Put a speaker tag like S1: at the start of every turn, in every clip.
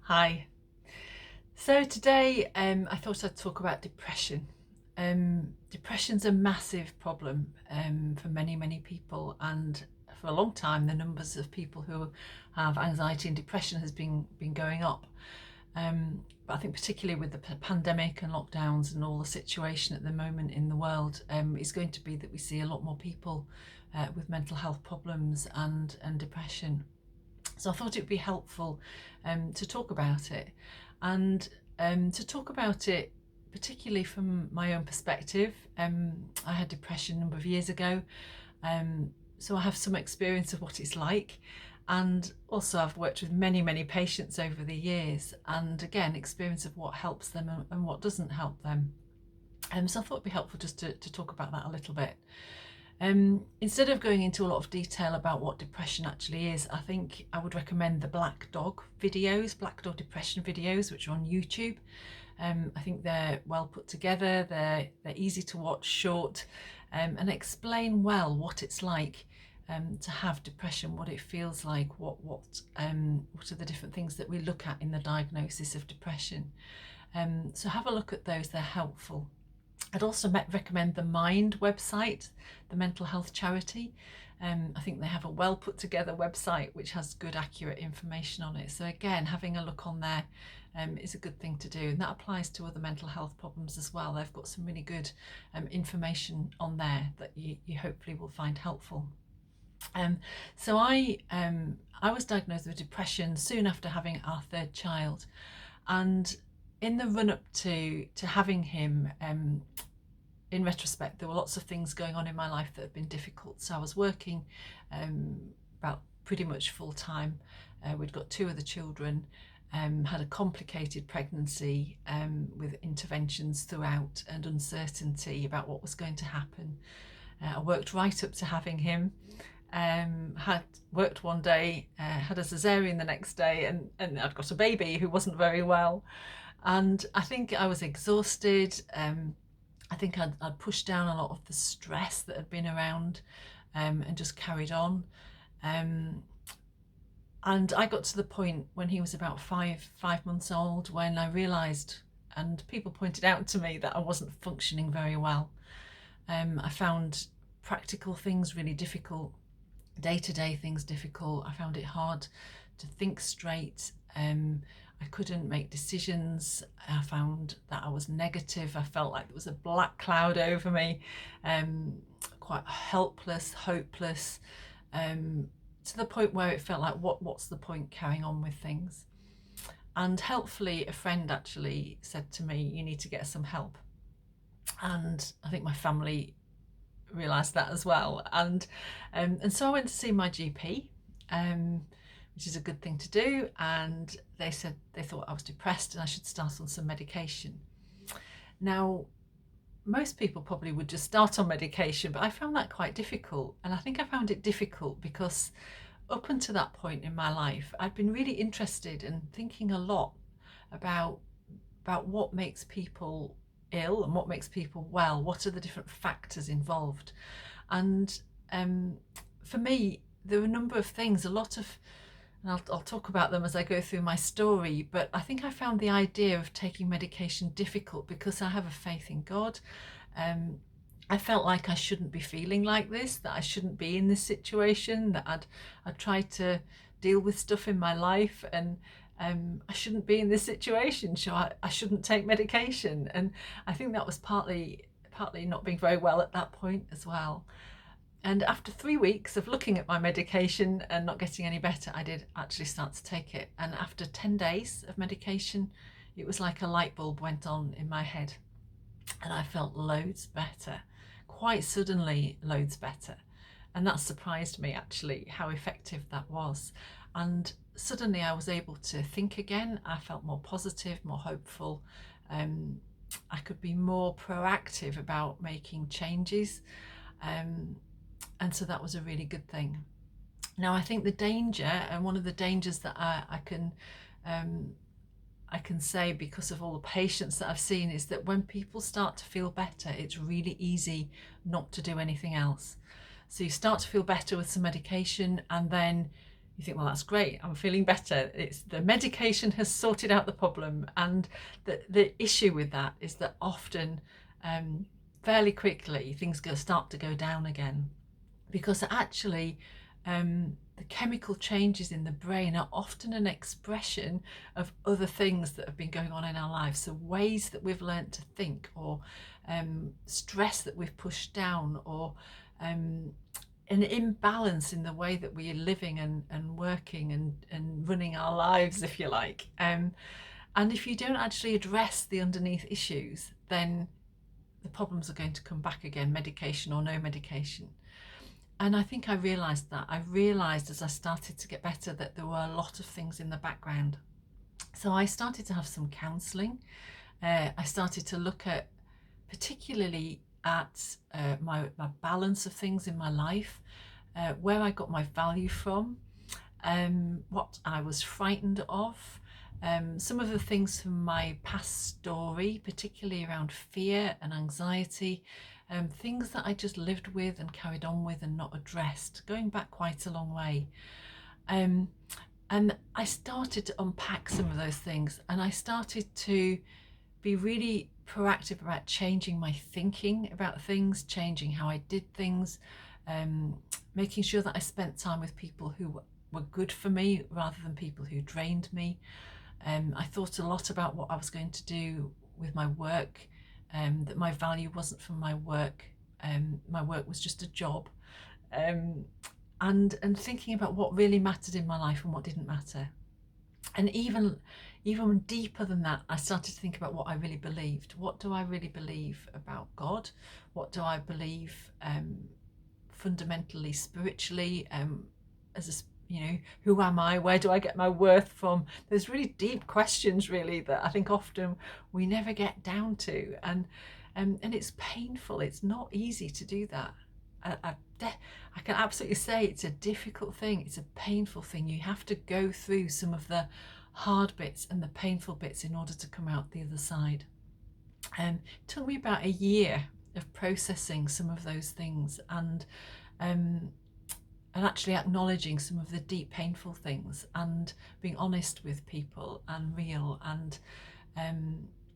S1: Hi. So today I thought I'd talk about depression. Depression's a massive problem for many people, and for a long time the numbers of people who have anxiety and depression has been going up. But I think particularly with the pandemic and lockdowns and all the situation at the moment in the world, is going to be that we see a lot more people with mental health problems and depression. So I thought it would be helpful to talk about it, and to talk about it particularly from my own perspective. I had depression a number of years ago, so I have some experience of what it's like, and also I've worked with many patients over the years, and again experience of what helps them and what doesn't help them. So I thought it'd be helpful just to talk about that a little bit. Instead of going into a lot of detail about what depression actually is, I think I would recommend the Black Dog videos, Black Dog depression videos, which are on YouTube. I think they're well put together, they're easy to watch, short, and explain well what it's like to have depression, what it feels like, what are the different things that we look at in the diagnosis of depression. So have a look at those, they're helpful. I'd also recommend the Mind website, the mental health charity. I think they have a well put together website which has good, accurate information on it. So again, having a look on there is a good thing to do, and that applies to other mental health problems as well. They've got some really good information on there that you hopefully will find helpful. So I was diagnosed with depression soon after having our third child, and in the run up to having him, in retrospect, there were lots of things going on in my life that had been difficult. So I was working about pretty much full time. We'd got two other children, had a complicated pregnancy with interventions throughout and uncertainty about what was going to happen. I worked right up to having him. Had worked one day, had a cesarean the next day, and I'd got a baby who wasn't very well. And I think I was exhausted. I think I'd pushed down a lot of the stress that had been around, and just carried on. And I got to the point when he was about five months old when I realised, and people pointed out to me, that I wasn't functioning very well. I found practical things really difficult, day-to-day things difficult. I found it hard to think straight. I couldn't make decisions. I found that I was negative. I felt like there was a black cloud over me, quite helpless, hopeless, to the point where it felt like, what's the point carrying on with things? And helpfully, a friend actually said to me, you need to get some help. And I think my family realised that as well. And so I went to see my GP, which is a good thing to do. And they said they thought I was depressed and I should start on some medication. Now, most people probably would just start on medication, but I found that quite difficult. And I think I found it difficult because up until that point in my life, I'd been really interested and thinking a lot about what makes people ill and what makes people well. What are the different factors involved? And for me, there were a number of things, a lot of, and I'll talk about them as I go through my story, but I think I found the idea of taking medication difficult because I have a faith in God. I felt like I shouldn't be feeling like this, that I shouldn't be in this situation, that I'd tried to deal with stuff in my life, and I shouldn't be in this situation, so I shouldn't take medication. And I think that was partly not being very well at that point as well. And after 3 weeks of looking at my medication and not getting any better, I did actually start to take it. And after 10 days of medication, it was like a light bulb went on in my head, and I felt loads better, quite suddenly loads better. And that surprised me, actually, how effective that was. And suddenly I was able to think again. I felt more positive, more hopeful. I could be more proactive about making changes. And so that was a really good thing. Now, I think the danger, and one of the dangers that I can say because of all the patients that I've seen, is that when people start to feel better, it's really easy not to do anything else. So you start to feel better with some medication, and then you think, well, that's great, I'm feeling better. It's the medication has sorted out the problem. And the issue with that is that often, fairly quickly, things start to go down again, because actually the chemical changes in the brain are often an expression of other things that have been going on in our lives. So ways that we've learned to think, or stress that we've pushed down, or an imbalance in the way that we are living and working and running our lives, if you like. And if you don't actually address the underneath issues, then the problems are going to come back again, medication or no medication. And I think I realised that. I realised as I started to get better that there were a lot of things in the background. So I started to have some counselling. I started to look at, particularly at my balance of things in my life, where I got my value from, what I was frightened of, some of the things from my past story, particularly around fear and anxiety, things that I just lived with and carried on with and not addressed, going back quite a long way. And I started to unpack some of those things, and I started to be really proactive about changing my thinking about things, changing how I did things, making sure that I spent time with people who were good for me rather than people who drained me. I thought a lot about what I was going to do with my work, that my value wasn't from my work. My work was just a job. And thinking about what really mattered in my life and what didn't matter. And even deeper than that, I started to think about what I really believed. What do I really believe about God? What do I believe fundamentally, spiritually, as a, who am I? Where do I get my worth from? There's really deep questions, really, that I think often we never get down to, and it's painful. It's not easy to do that. I can absolutely say it's a difficult thing. It's a painful thing. You have to go through some of the hard bits and the painful bits in order to come out the other side. It took me about a year of processing some of those things, and actually acknowledging some of the deep painful things, and being honest with people and real and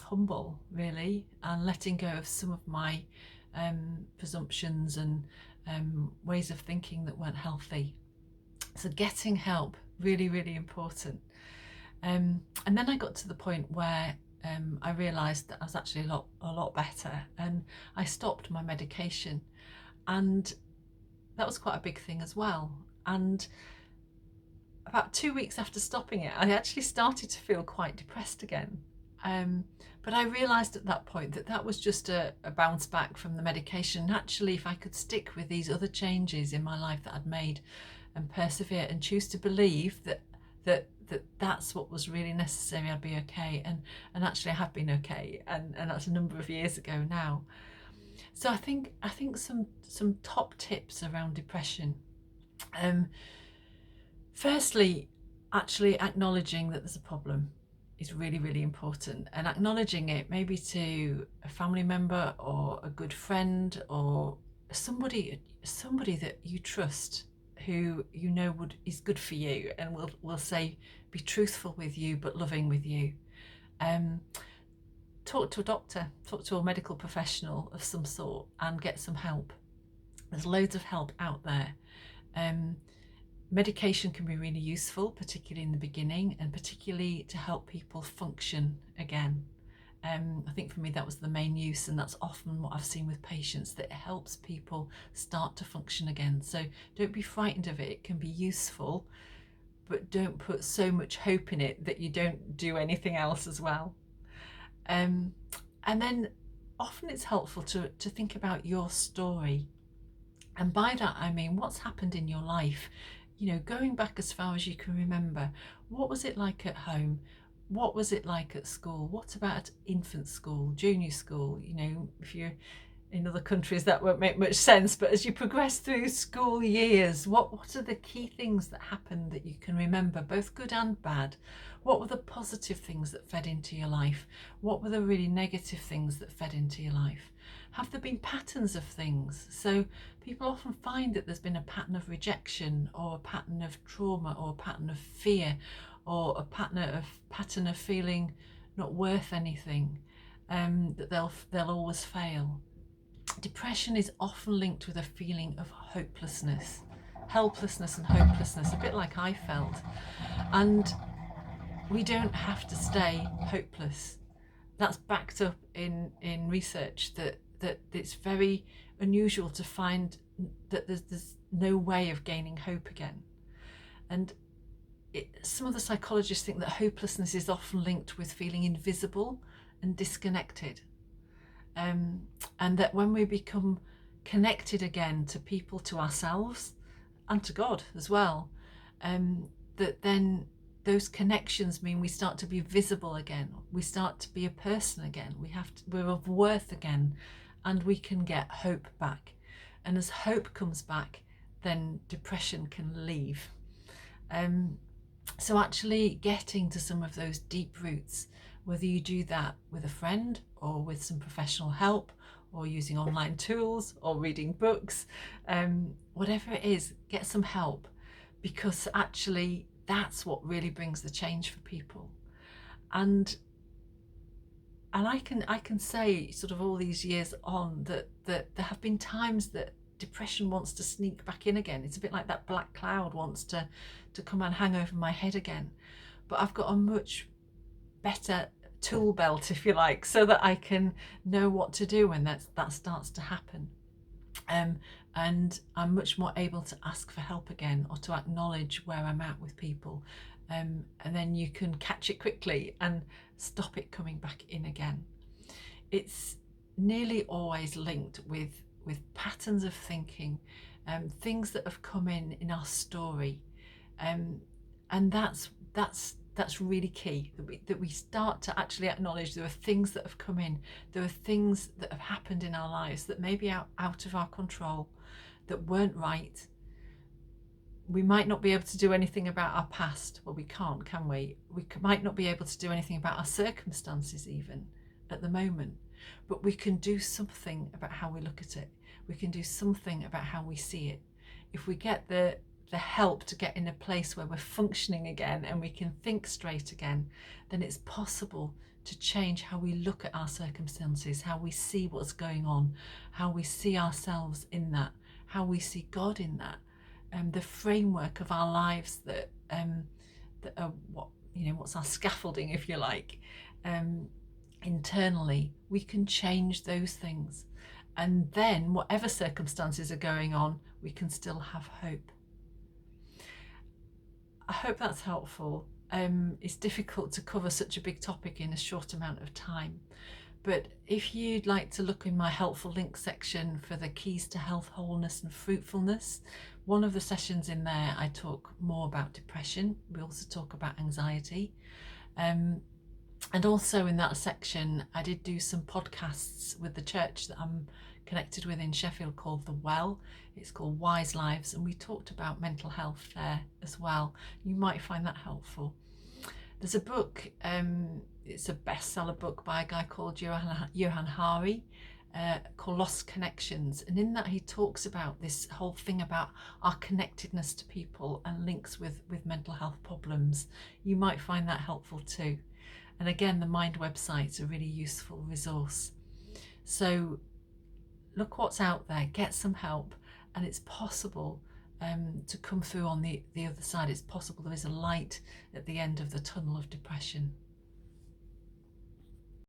S1: humble, really, and letting go of some of my presumptions and ways of thinking that weren't healthy. So getting help, really, really important. And then I got to the point where I realised that I was actually a lot better, and I stopped my medication, and that was quite a big thing as well. And about 2 weeks after stopping it, I actually started to feel quite depressed again. But I realised at that point that that was just a bounce back from the medication. Actually, if I could stick with these other changes in my life that I'd made and persevere and choose to believe that's what was really necessary, I'd be okay. And actually I have been okay, and that's a number of years ago now. So I think some top tips around depression. Firstly, actually acknowledging that there's a problem is really, really important, and acknowledging it maybe to a family member or a good friend or somebody that you trust, who you know is good for you and will say, be truthful with you but loving with you. Talk to a doctor, talk to a medical professional of some sort, and get some help. There's loads of help out there. Medication can be really useful, particularly in the beginning, and particularly to help people function again. I think for me that was the main use, and that's often what I've seen with patients, that it helps people start to function again. So don't be frightened of it. It can be useful, but don't put so much hope in it that you don't do anything else as well. And then often it's helpful to think about your story. And by that I mean, what's happened in your life, going back as far as you can remember. What was it like at home? What was it like at school? What about infant school, junior school? If you're in other countries that won't make much sense, but as you progress through school years, what are the key things that happened that you can remember, both good and bad? What were the positive things that fed into your life? What were the really negative things that fed into your life? Have there been patterns of things? So people often find that there's been a pattern of rejection, or a pattern of trauma, or a pattern of fear, or a pattern of feeling not worth anything, that they'll always fail. Depression is often linked with a feeling of hopelessness, helplessness and hopelessness, a bit like I felt. And we don't have to stay hopeless. That's backed up in research that it's very unusual to find that there's no way of gaining hope again. And some of the psychologists think that hopelessness is often linked with feeling invisible and disconnected. And that when we become connected again to people, to ourselves, and to God as well, that then those connections mean we start to be visible again. We start to be a person again. We're of worth again, and we can get hope back. And as hope comes back, then depression can leave. So actually getting to some of those deep roots, whether you do that with a friend or with some professional help, or using online tools or reading books, whatever it is, get some help, because actually that's what really brings the change for people. And I can say, sort of all these years on, that there have been times that depression wants to sneak back in again. It's a bit like that black cloud wants to come and hang over my head again. But I've got a much better tool belt, if you like, so that I can know what to do when that starts to happen. And I'm much more able to ask for help again, or to acknowledge where I'm at with people, and then you can catch it quickly and stop it coming back in again. It's nearly always linked with patterns of thinking, things that have come in our story, and that's really key, that we start to actually acknowledge there are things that have come in, there are things that have happened in our lives that may be out of our control, that weren't right. We might not be able to do anything about our past. Well, we can't, can we? We might not be able to do anything about our circumstances even at the moment, but we can do something about how we look at it. We can do something about how we see it. If we get the help to get in a place where we're functioning again and we can think straight again, then it's possible to change how we look at our circumstances, how we see what's going on, how we see ourselves in that, how we see God in that, the framework of our lives that are what's our scaffolding, if you like, internally. We can change those things, and then whatever circumstances are going on, we can still have hope. I hope that's helpful. It's difficult to cover such a big topic in a short amount of time, but if you'd like to look in my helpful links section for the keys to health, wholeness and fruitfulness, one of the sessions in there I talk more about depression. We also talk about anxiety, and also in that section I did do some podcasts with the church that I'm connected with in Sheffield called The Well. It's called Wise Lives, and we talked about mental health there as well. You might find that helpful. There's a book, it's a bestseller book by a guy called Johann Hari, called Lost Connections, and in that he talks about this whole thing about our connectedness to people and links with mental health problems. You might find that helpful too. And again, the Mind website's a really useful resource. So look what's out there, get some help, and it's possible to come through on the other side. It's possible there is a light at the end of the tunnel of depression.